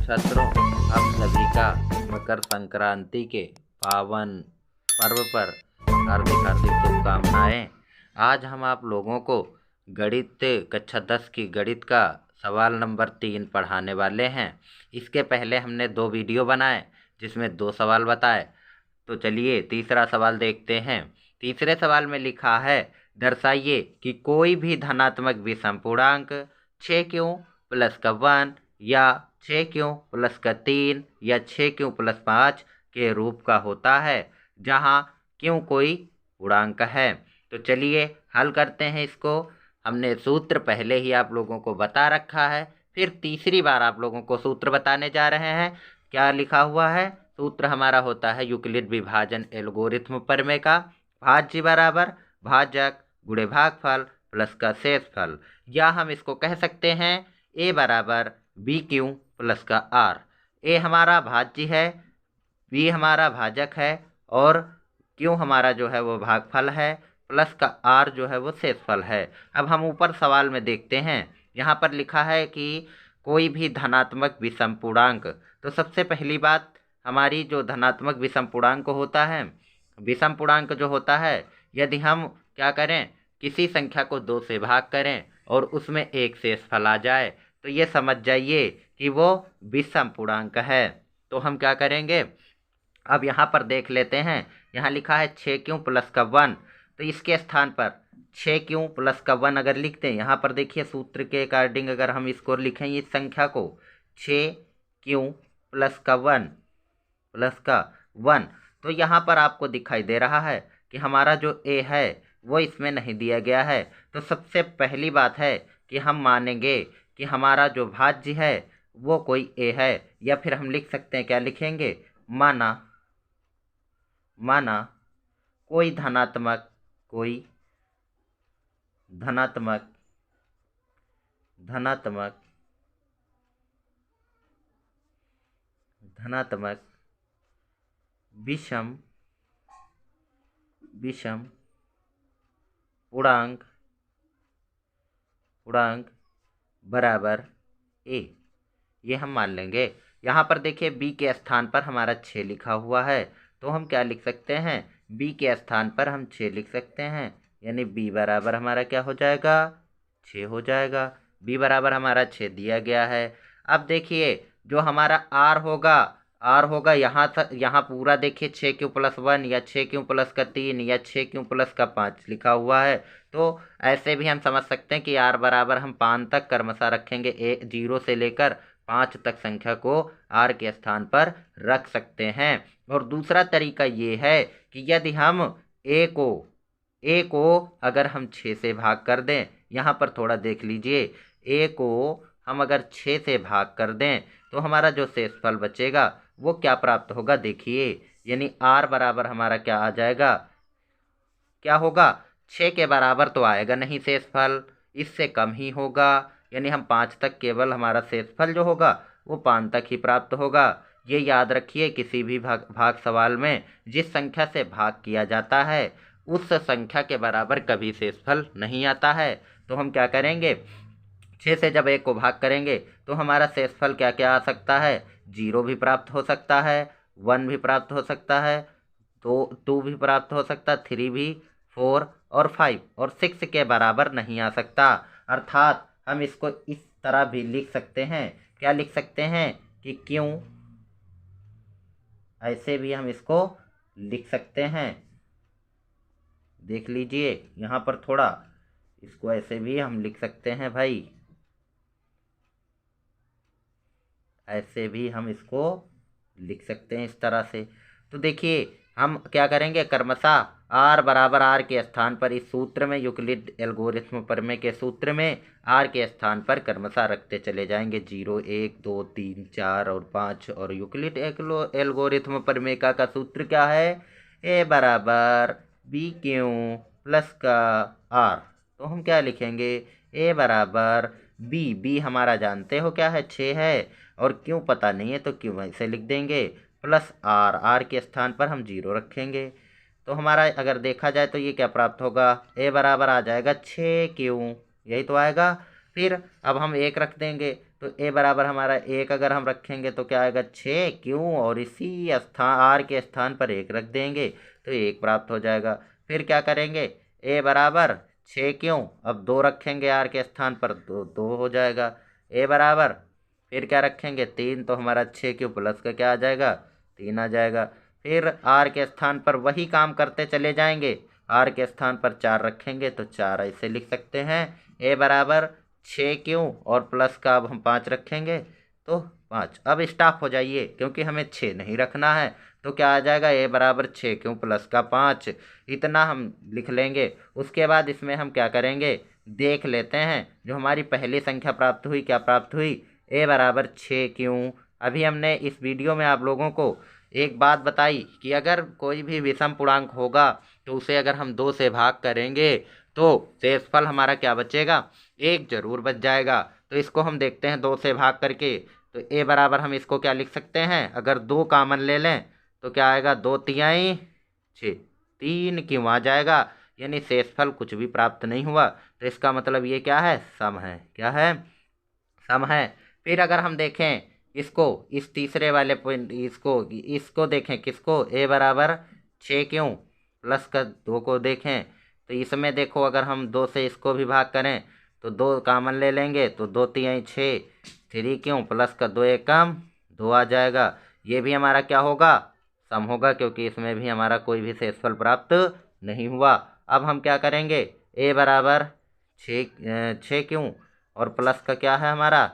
छात्रों, आप सभी का मकर संक्रांति के पावन पर्व पर हार्दिक हार्दिक शुभकामनाएं। आज हम आप लोगों को गणित कक्षा 10 की गणित का सवाल नंबर 3 पढ़ाने वाले हैं। इसके पहले हमने 2 वीडियो बनाए जिसमें 2 सवाल बताए। तो चलिए तीसरा सवाल देखते हैं। तीसरे सवाल में लिखा है, दर्शाइए कि कोई भी धनात्मक विषम पूर्णांक 6 क्यों प्लस का 1 या 6 क्यों प्लस का 3 या 6 क्यों प्लस 5 के रूप का होता है, जहां क्यों कोई पूर्णांक है। तो चलिए हल करते हैं इसको। हमने सूत्र पहले ही आप लोगों को बता रखा है, फिर तीसरी बार आप लोगों को सूत्र बताने जा रहे हैं। क्या लिखा हुआ है? सूत्र हमारा होता है यूक्लिड विभाजन एल्गोरिथ्म प्रमेय का भाज्य बराबर भाजक गुणे भागफल प्लस का शेषफल, या हम इसको कह सकते हैं ए बराबर बी क्यू प्लस का आर। ए हमारा भाज्य है, बी हमारा भाजक है और क्यू हमारा जो है वो भागफल है, प्लस का आर जो है वो शेषफल है। अब हम ऊपर सवाल में देखते हैं, यहाँ पर लिखा है कि कोई भी धनात्मक विषम पूर्णांक। तो सबसे पहली बात, हमारी जो धनात्मक विषम पूर्णांक होता है, विषम पूर्णांक जो होता है, यदि हम क्या करें, किसी संख्या को 2 से भाग करें और उसमें एक शेषफल आ जाए तो ये समझ जाइए कि वो विषम पूर्णांक है। तो हम क्या करेंगे, अब यहाँ पर देख लेते हैं। यहाँ लिखा है 6 क्यों प्लस का 1, तो इसके स्थान पर 6 क्यों प्लस का 1 अगर लिखते हैं, यहाँ पर देखिए सूत्र के अकॉर्डिंग अगर हम इसको लिखें इस संख्या को 6 क्यों प्लस का 1 तो यहाँ पर आपको दिखाई दे रहा है कि हमारा जो ए है वो इसमें नहीं दिया गया है। तो सबसे पहली बात है कि हम मानेंगे कि हमारा जो भाज्य है वो कोई ए है, या फिर हम लिख सकते हैं, क्या लिखेंगे, माना कोई धनात्मक विषम पूर्णांक बराबर ए, ये हम मान लेंगे। यहाँ पर देखिए बी के स्थान पर हमारा 6 लिखा हुआ है, तो हम क्या लिख सकते हैं, बी के स्थान पर हम 6 लिख सकते हैं, यानी बी बराबर हमारा क्या हो जाएगा, 6 हो जाएगा। बी बराबर हमारा 6 दिया गया है। अब देखिए जो हमारा आर होगा यहाँ पूरा देखिए 6 क्यू प्लस 1 या 6 क्यू प्लस का 3 या 6 क्यू प्लस का 5 लिखा हुआ है। तो ऐसे भी हम समझ सकते हैं कि आर बराबर हम 5 तक क्रमशः रखेंगे, 0 से लेकर 5 तक संख्या को आर के स्थान पर रख सकते हैं। और दूसरा तरीका ये है कि यदि हम ए को अगर हम 6 से भाग कर दें, यहाँ पर थोड़ा देख लीजिए, ए को हम अगर 6 से भाग कर दें तो हमारा जो शेषफल बचेगा वो क्या प्राप्त होगा, देखिए, यानी आर बराबर हमारा क्या आ जाएगा, क्या होगा, 6 के बराबर तो आएगा नहीं शेषफल, इससे कम ही होगा, यानी हम 5 तक केवल हमारा शेषफल जो होगा वो 5 तक ही प्राप्त होगा। ये याद रखिए, किसी भी भाग सवाल में जिस संख्या से भाग किया जाता है उस संख्या के बराबर कभी शेषफल नहीं आता है। तो हम क्या करेंगे, 6 से जब 1 को भाग करेंगे तो हमारा शेषफल क्या क्या आ सकता है, 0 भी प्राप्त हो सकता है, 1 भी प्राप्त हो सकता है, 2 भी प्राप्त हो सकता है, 3 भी, 4 और 5 और 6 के बराबर नहीं आ सकता। अर्थात हम इसको इस तरह भी लिख सकते हैं, क्या लिख सकते हैं कि क्यों, ऐसे भी हम इसको लिख सकते हैं। देख लीजिए यहाँ पर थोड़ा, इसको ऐसे भी हम लिख सकते हैं भाई, ऐसे भी हम इसको लिख सकते हैं इस तरह से। तो देखिए हम क्या करेंगे, क्रमशः आर बराबर आर के स्थान पर इस सूत्र में, यूक्लिड एल्गोरिथ्म प्रमेय के सूत्र में आर के स्थान पर क्रमशः रखते चले जाएंगे, 0 1 2 3 4 और 5। और यूक्लिड एल्गोरिथ्म प्रमेय का सूत्र क्या है, ए बराबर बी क्यू प्लस का आर। तो हम क्या लिखेंगे, ए बराबर बी हमारा जानते हो क्या है, 6 है, और क्यों पता नहीं है तो क्यों ऐसे लिख देंगे, प्लस आर के स्थान पर हम 0 रखेंगे। तो हमारा अगर देखा जाए तो ये क्या प्राप्त होगा, ए बराबर आ जाएगा 6 क्यों, यही तो आएगा। फिर अब हम 1 रख देंगे तो ए बराबर हमारा 1 अगर हम रखेंगे तो क्या आएगा 6 क्यों, और इसी स्थान आर के स्थान पर 1 रख देंगे तो 1 प्राप्त हो जाएगा। फिर क्या करेंगे, ए बराबर 6 क्यों, अब 2 रखेंगे आर के स्थान पर, 2 हो जाएगा। ए बराबर फिर क्या रखेंगे 3, तो हमारा 6 क्यों प्लस का क्या आ जाएगा 3 आ जाएगा। फिर आर के स्थान पर वही काम करते चले जाएंगे, आर के स्थान पर 4 रखेंगे तो 4 ऐसे लिख सकते हैं। ए बराबर 6 क्यों और प्लस का अब हम 5 रखेंगे तो 5। अब स्टॉप हो जाइए क्योंकि हमें 6 नहीं रखना है, तो क्या आ जाएगा ए बराबर 6 क्यों प्लस का 5, इतना हम लिख लेंगे। उसके बाद इसमें हम क्या करेंगे, देख लेते हैं जो हमारी पहली संख्या प्राप्त हुई, क्या प्राप्त हुई, ए बराबर 6 क्यों। अभी हमने इस वीडियो में आप लोगों को एक बात बताई कि अगर कोई भी विषम पूर्णांक होगा तो उसे अगर हम 2 से भाग करेंगे तो शेषफल हमारा क्या बचेगा, 1 जरूर बच जाएगा। तो इसको हम देखते हैं 2 से भाग करके, तो ए बराबर हम इसको क्या लिख सकते हैं, अगर 2 कामन ले लें तो क्या आएगा 2 तिहाई 6, 3 क्यों आ जाएगा, यानी शेषफल कुछ भी प्राप्त नहीं हुआ। तो इसका मतलब ये क्या है, सम है, क्या है, सम है। फिर अगर हम देखें इसको, इस तीसरे वाले पॉइंट इसको देखें किसको, ए बराबर 6 क्यों प्लस का 2 को देखें, तो इसमें देखो अगर हम 2 से इसको भी भाग करें तो 2 कामन ले लेंगे तो 2 तिहाई 6, 3 क्यों प्लस का 2 एकम 2 आ जाएगा। ये भी हमारा क्या होगा, सम होगा, क्योंकि इसमें भी हमारा कोई भी शेषफल प्राप्त नहीं हुआ। अब हम क्या करेंगे, ए बराबर 6 क्यों और प्लस का क्या है हमारा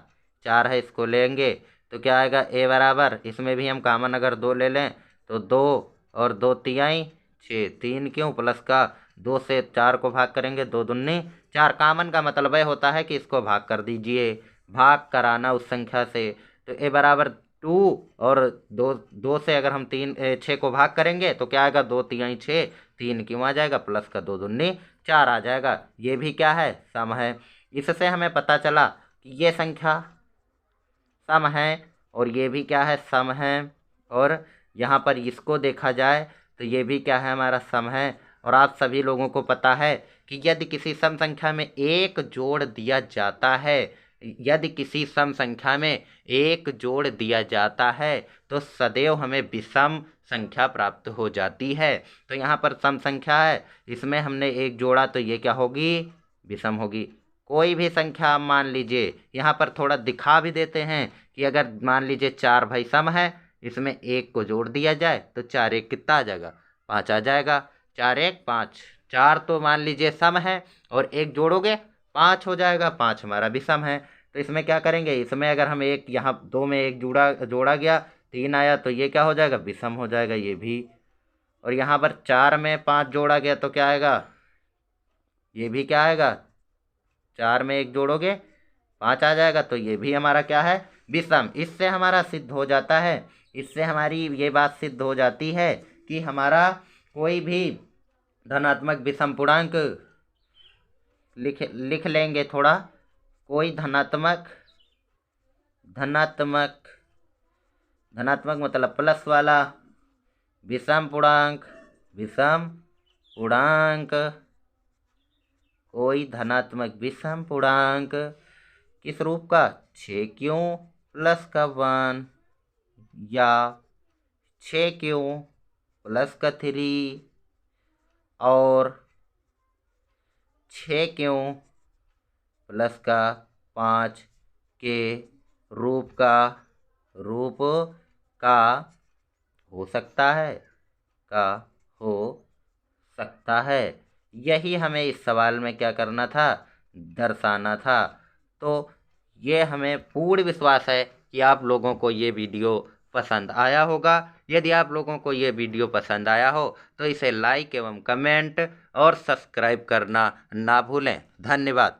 4 है, इसको लेंगे तो क्या आएगा ए बराबर, इसमें भी हम कामन अगर 2 ले लें तो 2 और 2 तिहाई 6, 3 क्यों प्लस का 2 से 4 को भाग करेंगे 2 दूनी 4, कामन का मतलब यह होता है कि इसको भाग कर दीजिए, भाग कराना उस संख्या से। तो ए बराबर 2 और 2 से अगर हम 6 को भाग करेंगे तो क्या आएगा 2 तिहाई 6, 3 क्यों आ जाएगा प्लस का 2 दूनी 4 आ जाएगा। ये भी क्या है, सम है। इससे हमें पता चला कि ये संख्या सम है और ये भी क्या है, सम है। और यहाँ पर इसको देखा जाए तो ये भी क्या है, हमारा सम है। और आप सभी लोगों को पता है कि यदि किसी सम संख्या में 1 जोड़ दिया जाता है, यदि किसी सम संख्या में 1 जोड़ दिया जाता है तो सदैव हमें विषम संख्या प्राप्त हो जाती है। तो यहाँ पर सम संख्या है, इसमें हमने 1 जोड़ा तो ये क्या होगी, विषम होगी। कोई भी संख्या आप मान लीजिए, यहाँ पर थोड़ा दिखा भी देते हैं कि अगर मान लीजिए 4 भाई सम है, इसमें 1 को जोड़ दिया जाए तो 4 1 कितना आ जाएगा 5 आ जाएगा, 4 1 5, 4 तो मान लीजिए सम है और 1 जोड़ोगे 5 हो जाएगा, 5 हमारा भी सम है। तो इसमें क्या करेंगे, इसमें अगर हम 1 यहाँ 2 में 1 जोड़ा गया 3 आया तो ये क्या हो जाएगा, विषम हो जाएगा ये भी। और यहाँ पर 4 में 5 जोड़ा गया तो क्या आएगा, ये भी क्या आएगा, 4 में 1 जोड़ोगे 5 आ जाएगा, तो ये भी हमारा क्या है, विषम। इससे हमारा सिद्ध हो जाता है, इससे हमारी ये बात सिद्ध हो जाती है कि हमारा कोई भी धनात्मक विषम पूर्णांक लिख लेंगे थोड़ा, कोई धनात्मक मतलब प्लस वाला विषम पूर्णांक कोई धनात्मक विषम पूर्णांक किस रूप का, 6 क्यों प्लस का 1 या 6 क्यों प्लस का 3 और 6 क्यों प्लस का 5 के रूप का हो सकता है। यही हमें इस सवाल में क्या करना था, दर्शाना था। तो ये हमें पूर्ण विश्वास है कि आप लोगों को ये वीडियो पसंद आया होगा। यदि आप लोगों को ये वीडियो पसंद आया हो तो इसे लाइक एवं कमेंट और सब्सक्राइब करना ना भूलें। धन्यवाद।